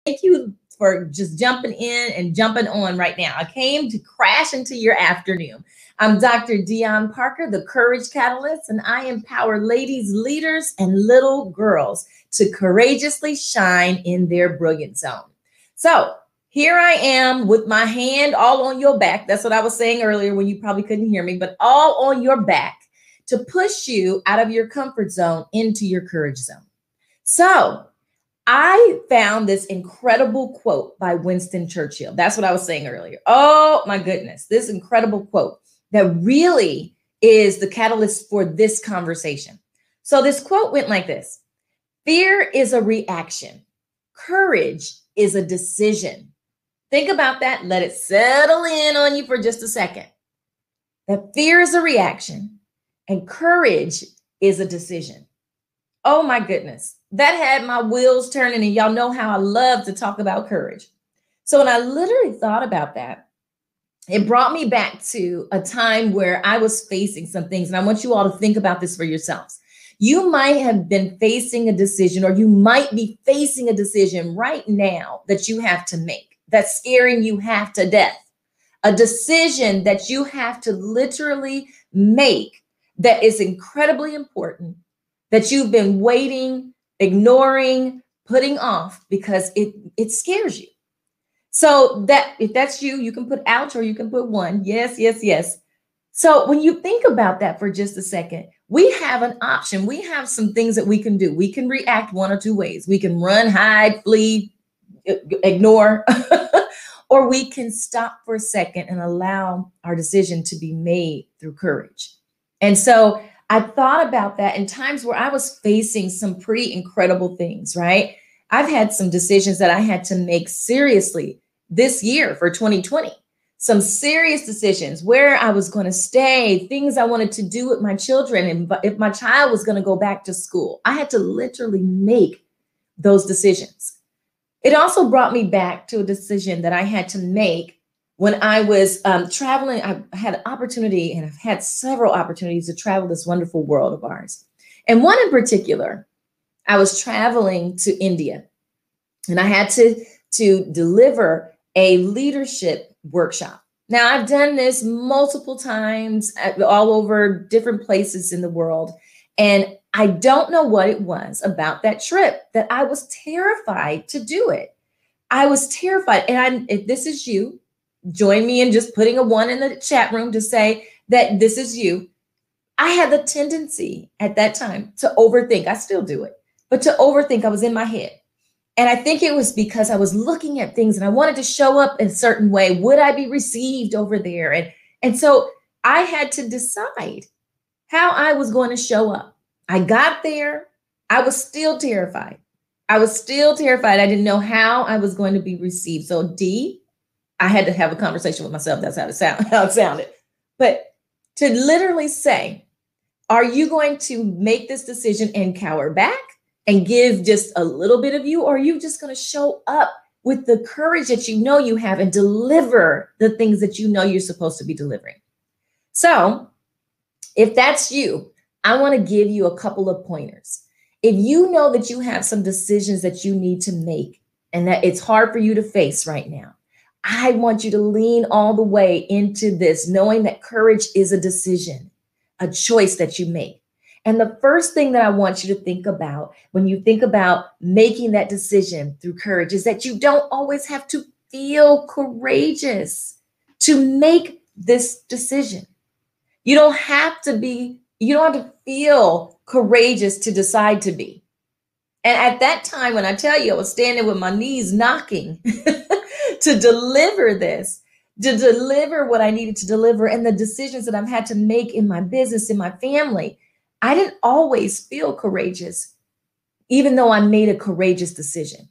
Thank you for just jumping in and jumping on right now. I came to crash into your afternoon. I'm Dr. DeYonne Parker, the Courage Catalyst, and I empower ladies, leaders, and little girls to courageously shine in their brilliant zone. So here I am with my hand all on your back. That's what I was saying earlier when you probably couldn't hear me, but all on your back to push you out of your comfort zone into your courage zone. So I found this incredible quote by Winston Churchill. That's what I was saying earlier. Oh my goodness, this incredible quote that really is the catalyst for this conversation. So this quote went like this: fear is a reaction. Courage is a decision. Think about that. Let it settle in on you for just a second. That fear is a reaction and courage is a decision. Oh my goodness. That had my wheels turning, and y'all know how I love to talk about courage. So when I literally thought about that, it brought me back to a time where I was facing some things, and I want you all to think about this for yourselves. You might have been facing a decision, or you might be facing a decision right now that you have to make, that's scaring you half to death. A decision that you have to literally make that is incredibly important, that you've been waiting, ignoring, putting off because it scares you. So that if that's you, you can put ouch or you can put one. Yes, yes, yes. So when you think about that for just a second, we have an option. We have some things that we can do. We can react one or two ways. We can run, hide, flee, ignore, or we can stop for a second and allow our decision to be made through courage. And so I thought about that in times where I was facing some pretty incredible things, right? I've had some decisions that I had to make seriously this year for 2020. Some serious decisions, where I was going to stay, things I wanted to do with my children, and if my child was going to go back to school. I had to literally make those decisions. It also brought me back to a decision that I had to make when I was traveling. I had an opportunity, and I've had several opportunities to travel this wonderful world of ours. And one in particular, I was traveling to India, and I had to deliver a leadership workshop. Now, I've done this multiple times all over different places in the world, and I don't know what it was about that trip that I was terrified to do it. I was terrified. And if this is you, join me in just putting a 1 in the chat room to say that this is you. I had the tendency at that time to overthink. I still do it, but to overthink. I was in my head. And I think it was because I was looking at things and I wanted to show up in a certain way. Would I be received over there? And so I had to decide how I was going to show up. I got there. I was still terrified. I didn't know how I was going to be received. So D, I had to have a conversation with myself. That's how it sounded. But to literally say, are you going to make this decision and cower back and give just a little bit of you? Or are you just going to show up with the courage that you know you have and deliver the things that you know you're supposed to be delivering? So if that's you, I want to give you a couple of pointers. If you know that you have some decisions that you need to make and that it's hard for you to face right now, I want you to lean all the way into this, knowing that courage is a decision, a choice that you make. And the first thing that I want you to think about when you think about making that decision through courage is that you don't always have to feel courageous to make this decision. You don't have to feel courageous to decide to be. And at that time, when I tell you, I was standing with my knees knocking to deliver this, to deliver what I needed to deliver and the decisions that I've had to make in my business, in my family. I didn't always feel courageous, even though I made a courageous decision.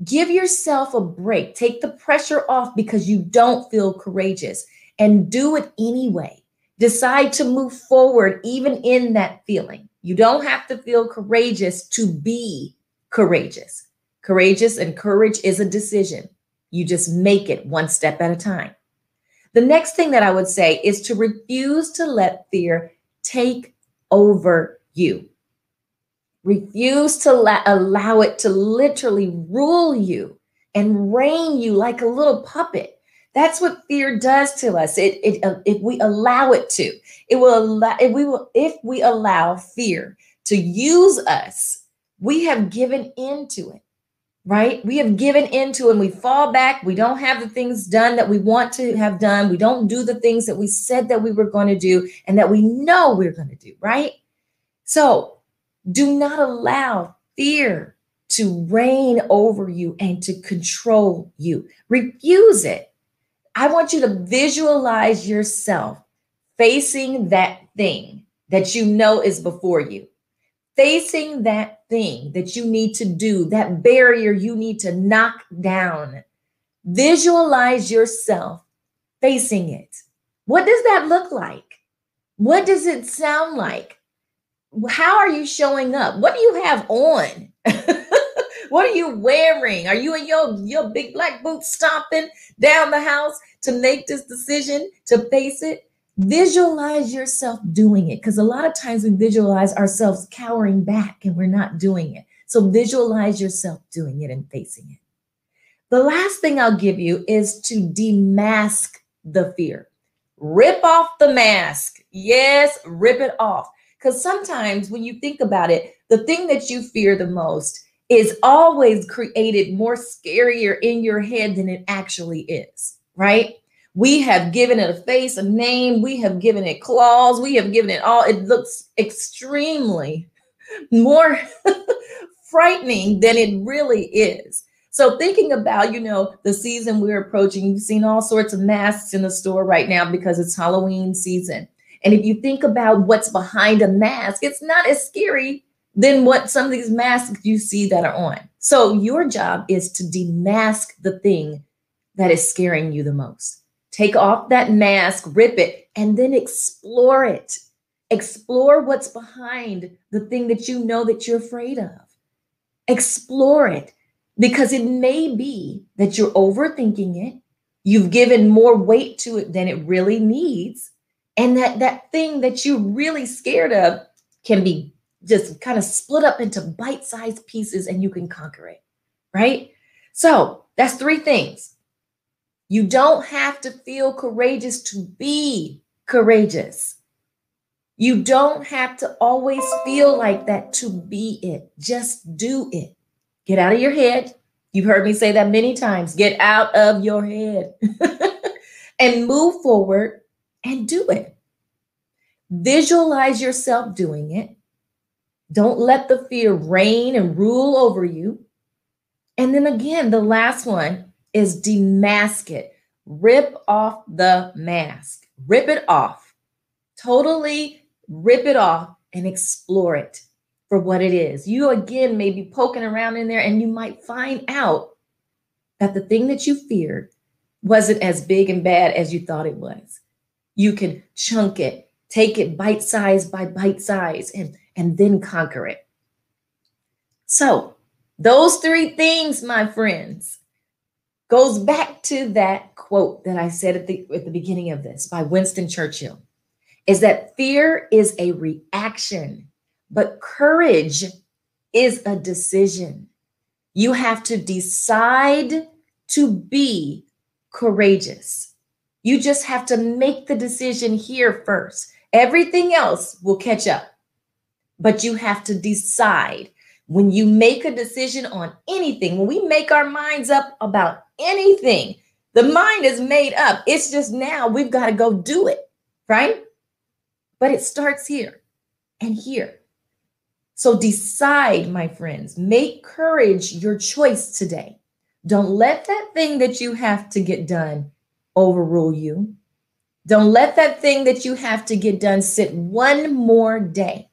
Give yourself a break. Take the pressure off because you don't feel courageous and do it anyway. Decide to move forward even in that feeling. You don't have to feel courageous to be courageous. Courageous and courage is a decision. You just make it one step at a time. The next thing that I would say is to refuse to let fear take over you. Refuse to allow it to literally rule you and rein you like a little puppet. That's what fear does to us. If we allow it to, it will allow, if we allow fear to use us, we have given into it, right? We have given into it and we fall back. We don't have the things done that we want to have done. We don't do the things that we said that we were going to do and that we know we're going to do, right? So do not allow fear to reign over you and to control you. Refuse it. I want you to visualize yourself facing that thing that you know is before you, facing that thing that you need to do, that barrier you need to knock down. Visualize yourself facing it. What does that look like? What does it sound like? How are you showing up? What do you have on? What are you wearing? Are you in your big black boots stomping down the house to make this decision, to face it? Visualize yourself doing it, because a lot of times we visualize ourselves cowering back and we're not doing it. So visualize yourself doing it and facing it. The last thing I'll give you is to demask the fear. Rip off the mask. Yes, rip it off. Because sometimes when you think about it, the thing that you fear the most is always created more scarier in your head than it actually is, right? We have given it a face, a name. We have given it claws. We have given it all. It looks extremely more frightening than it really is. So thinking about, the season we're approaching, you've seen all sorts of masks in the store right now because it's Halloween season. And if you think about what's behind a mask, it's not as scary than what some of these masks you see that are on. So your job is to demask the thing that is scaring you the most. Take off that mask, rip it, and then explore it. Explore what's behind the thing that you know that you're afraid of. Explore it, because it may be that you're overthinking it. You've given more weight to it than it really needs. And that thing that you're really scared of can be just kind of split up into bite-sized pieces and you can conquer it, right? So that's 3 things. You don't have to feel courageous to be courageous. You don't have to always feel like that to be it. Just do it. Get out of your head. You've heard me say that many times. Get out of your head and move forward and do it. Visualize yourself doing it. Don't let the fear reign and rule over you. And then again, the last one is demask it. Rip off the mask. Rip it off. Totally rip it off and explore it for what it is. You again may be poking around in there and you might find out that the thing that you feared wasn't as big and bad as you thought it was. You can chunk it, take it bite size by bite size, and then conquer it. So those 3 things, my friends, goes back to that quote that I said at the beginning of this by Winston Churchill, is that fear is a reaction, but courage is a decision. You have to decide to be courageous. You just have to make the decision here first. Everything else will catch up. But you have to decide. When you make a decision on anything, when we make our minds up about anything, the mind is made up. It's just now we've got to go do it, right? But it starts here and here. So decide, my friends, make courage your choice today. Don't let that thing that you have to get done overrule you. Don't let that thing that you have to get done sit one more day.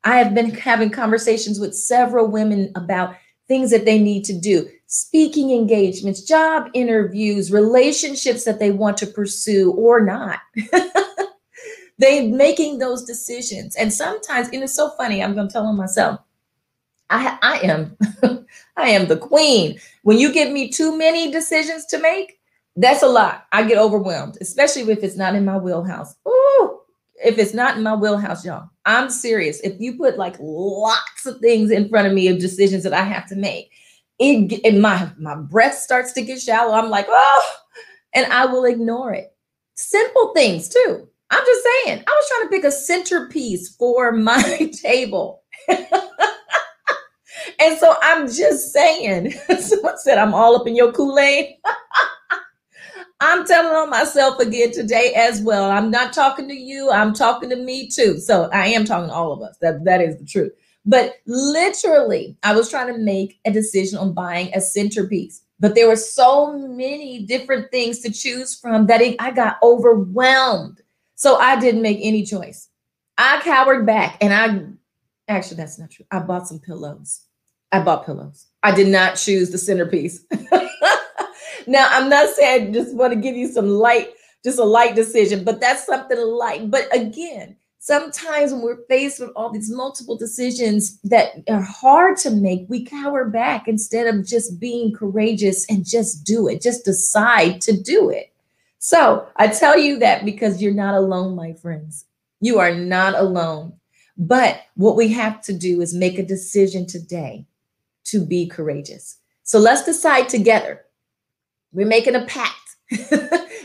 I have been having conversations with several women about things that they need to do, speaking engagements, job interviews, relationships that they want to pursue or not. They're making those decisions. And sometimes, and it's so funny, I'm going to tell them myself, I am the queen. When you give me too many decisions to make, that's a lot. I get overwhelmed, especially if it's not in my wheelhouse. Ooh. If it's not in my wheelhouse, y'all, I'm serious. If you put like lots of things in front of me of decisions that I have to make, My breath starts to get shallow. I'm like, oh, and I will ignore it. Simple things too. I'm just saying, I was trying to pick a centerpiece for my table. And so I'm just saying, someone said I'm all up in your Kool-Aid. I'm telling on myself again today as well. I'm not talking to you. I'm talking to me too. So I am talking to all of us. That is the truth. But literally, I was trying to make a decision on buying a centerpiece. But there were so many different things to choose from that I got overwhelmed. So I didn't make any choice. I cowered back and actually, that's not true. I bought some pillows. I bought pillows. I did not choose the centerpiece. Now, I'm not saying I just want to give you just a light decision, but that's something light. But again, sometimes when we're faced with all these multiple decisions that are hard to make, we cower back instead of just being courageous and just do it, just decide to do it. So I tell you that because you're not alone, my friends. You are not alone. But what we have to do is make a decision today to be courageous. So let's decide together. We're making a pact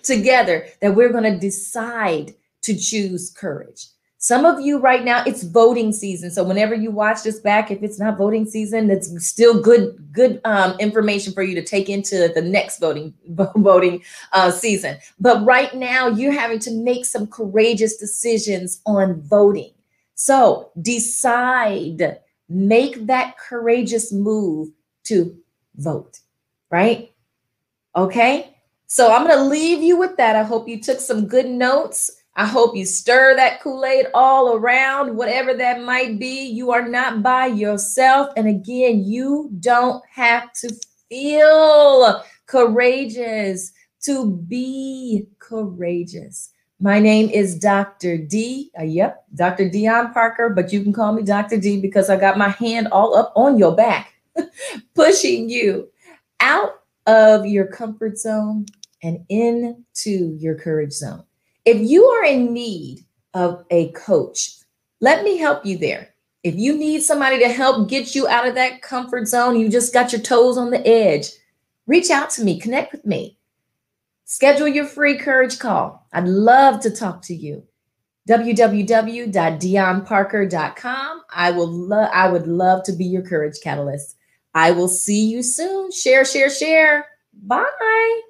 together that we're going to decide to choose courage. Some of you right now, it's voting season. So whenever you watch this back, if it's not voting season, it's still good information for you to take into the next voting season. But right now, you're having to make some courageous decisions on voting. So decide, make that courageous move to vote, right? Okay, so I'm going to leave you with that. I hope you took some good notes. I hope you stir that Kool-Aid all around, whatever that might be. You are not by yourself. And again, you don't have to feel courageous to be courageous. My name is Dr. D. Dr. DeYonne Parker, but you can call me Dr. D because I got my hand all up on your back, pushing you out of your comfort zone and into your courage zone. If you are in need of a coach, let me help you there. If you need somebody to help get you out of that comfort zone, you just got your toes on the edge, reach out to me, connect with me. Schedule your free courage call. I'd love to talk to you. www.DeYonneParker.com. I would love to be your courage catalyst. I will see you soon. Share. Bye.